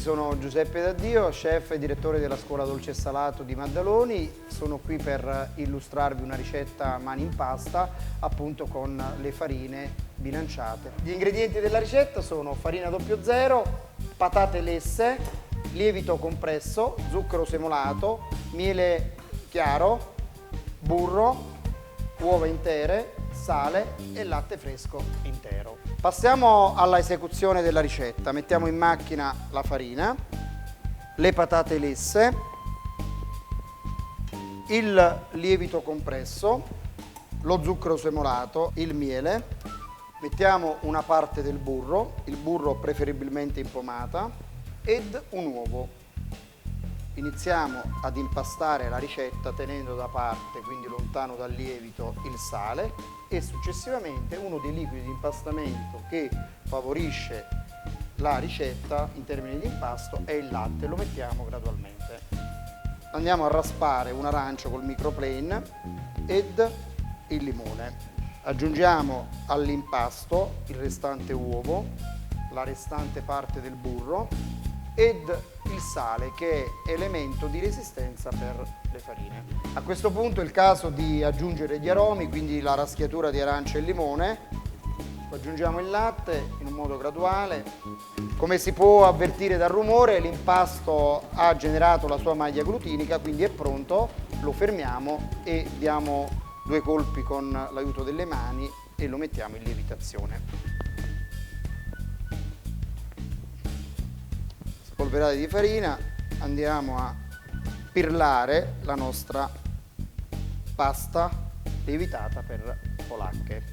sono Giuseppe D'Addio, chef e direttore della Scuola Dolce e Salato di Maddaloni. Sono qui per illustrarvi una ricetta mani in pasta, appunto con le farine bilanciate. Gli ingredienti della ricetta sono farina 00, patate lesse, lievito compresso, zucchero semolato, miele chiaro, burro, uova intere, sale e latte fresco intero. Passiamo alla esecuzione della ricetta. Mettiamo in macchina la farina, le patate lesse, il lievito compresso, lo zucchero semolato, il miele. Mettiamo una parte del burro, il burro preferibilmente in pomata, ed un uovo. Iniziamo ad impastare la ricetta tenendo da parte, quindi lontano dal lievito, il sale e successivamente uno dei liquidi di impastamento che favorisce la ricetta in termini di impasto è il latte, lo mettiamo gradualmente. Andiamo a raspare un arancio col microplane ed il limone. Aggiungiamo all'impasto il restante uovo, la restante parte del burro ed il sale, che è elemento di resistenza per le farine. A questo punto è il caso di aggiungere gli aromi, quindi la raschiatura di arancia e limone. Aggiungiamo il latte in un modo graduale. Come si può avvertire dal rumore, l'impasto ha generato la sua maglia glutinica, quindi è pronto. Lo fermiamo e diamo due colpi con l'aiuto delle mani e lo mettiamo in lievitazione. Spolverati di farina, andiamo a pirlare la nostra pasta lievitata per polacche.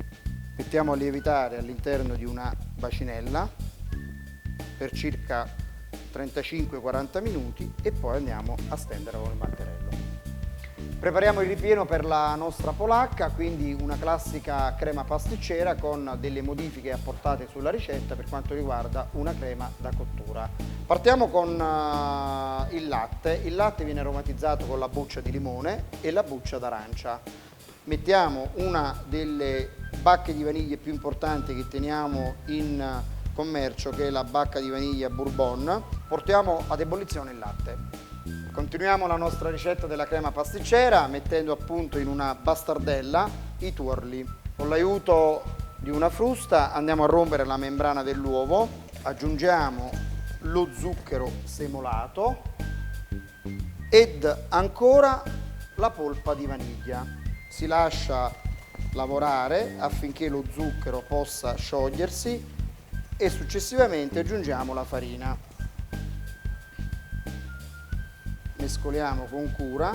Mettiamo a lievitare all'interno di una bacinella per circa 35-40 minuti e poi andiamo a stendere con il mattarello. Prepariamo il ripieno per la nostra polacca, quindi una classica crema pasticcera con delle modifiche apportate sulla ricetta per quanto riguarda una crema da cottura. Partiamo con il latte. Il latte viene aromatizzato con la buccia di limone e la buccia d'arancia. Mettiamo una delle bacche di vaniglia più importanti che teniamo in commercio, che è la bacca di vaniglia Bourbon. Portiamo ad ebollizione il latte. Continuiamo la nostra ricetta della crema pasticcera mettendo appunto in una bastardella i tuorli. Con l'aiuto di una frusta andiamo a rompere la membrana dell'uovo, aggiungiamo lo zucchero semolato ed ancora la polpa di vaniglia. Si lascia lavorare affinché lo zucchero possa sciogliersi e successivamente aggiungiamo la farina. Mescoliamo con cura,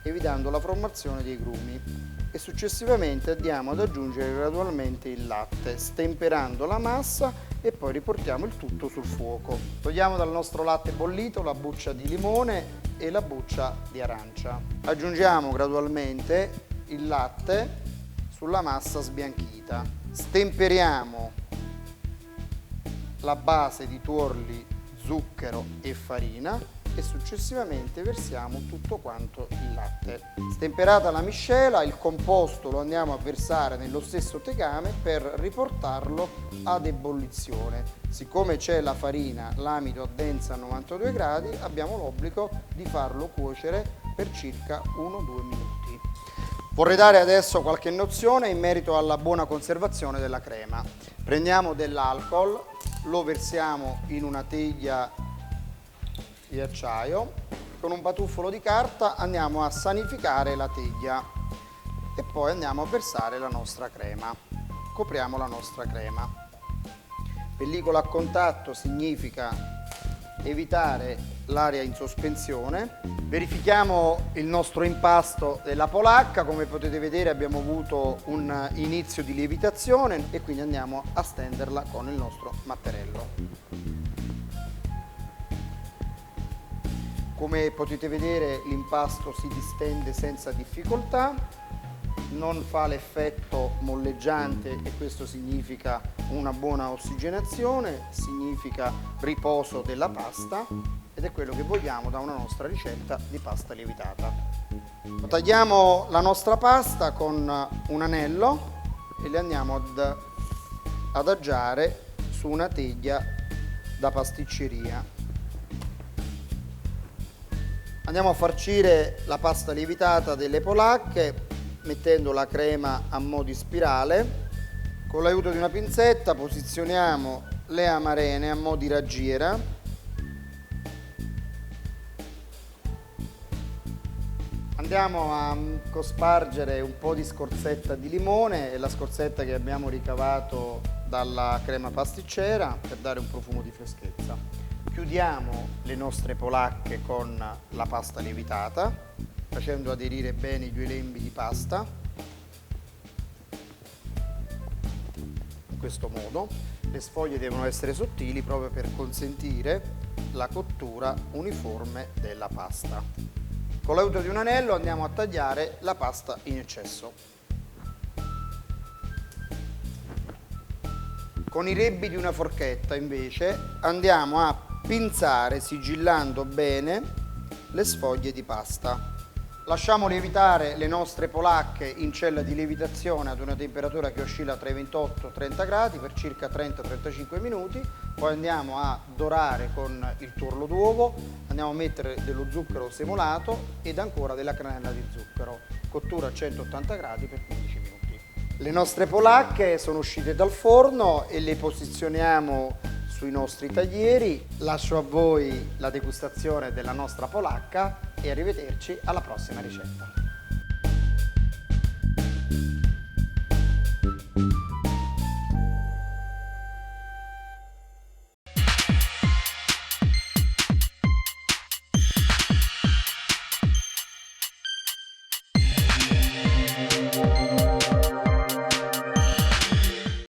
evitando la formazione dei grumi e successivamente andiamo ad aggiungere gradualmente il latte, stemperando la massa e poi riportiamo il tutto sul fuoco. Togliamo dal nostro latte bollito la buccia di limone e la buccia di arancia. Aggiungiamo gradualmente il latte sulla massa sbianchita. Stemperiamo la base di tuorli, zucchero e farina e successivamente versiamo tutto quanto il latte. Stemperata la miscela, il composto lo andiamo a versare nello stesso tegame per riportarlo ad ebollizione. Siccome c'è la farina, l'amido addensa a 92 gradi, abbiamo l'obbligo di farlo cuocere per circa 1-2 minuti. Vorrei dare adesso qualche nozione in merito alla buona conservazione della crema. Prendiamo dell'alcol, lo versiamo in una teglia di acciaio, con un batuffolo di carta andiamo a sanificare la teglia e poi andiamo a versare la nostra crema. Copriamo la nostra crema. Pellicola a contatto significa evitare l'aria in sospensione. Verifichiamo il nostro impasto della polacca. Come potete vedere abbiamo avuto un inizio di lievitazione e quindi andiamo a stenderla con il nostro mattarello. Come potete vedere l'impasto si distende senza difficoltà, non fa l'effetto molleggiante e questo significa una buona ossigenazione, significa riposo della pasta ed è quello che vogliamo da una nostra ricetta di pasta lievitata. Tagliamo la nostra pasta con un anello e le andiamo ad adagiare su una teglia da pasticceria. Andiamo a farcire la pasta lievitata delle polacche mettendo la crema a mo' di spirale. Con l'aiuto di una pinzetta posizioniamo le amarene a mo' di raggiera. Andiamo a cospargere un po' di scorzetta di limone, è la scorzetta che abbiamo ricavato dalla crema pasticcera per dare un profumo di freschezza. Chiudiamo le nostre polacche con la pasta lievitata, facendo aderire bene i due lembi di pasta. In questo modo le sfoglie devono essere sottili proprio per consentire la cottura uniforme della pasta. Con l'aiuto di un anello andiamo a tagliare la pasta in eccesso. Con i rebbi di una forchetta invece andiamo a pinzare sigillando bene le sfoglie di pasta. Lasciamo lievitare le nostre polacche in cella di lievitazione ad una temperatura che oscilla tra i 28 e i 30 gradi per circa 30-35 minuti, poi andiamo a dorare con il tuorlo d'uovo, andiamo a mettere dello zucchero semolato ed ancora della cannella di zucchero, cottura a 180 gradi per 15 minuti. Le nostre polacche sono uscite dal forno e le posizioniamo sui nostri taglieri. Lascio a voi la degustazione della nostra polacca e arrivederci alla prossima ricetta.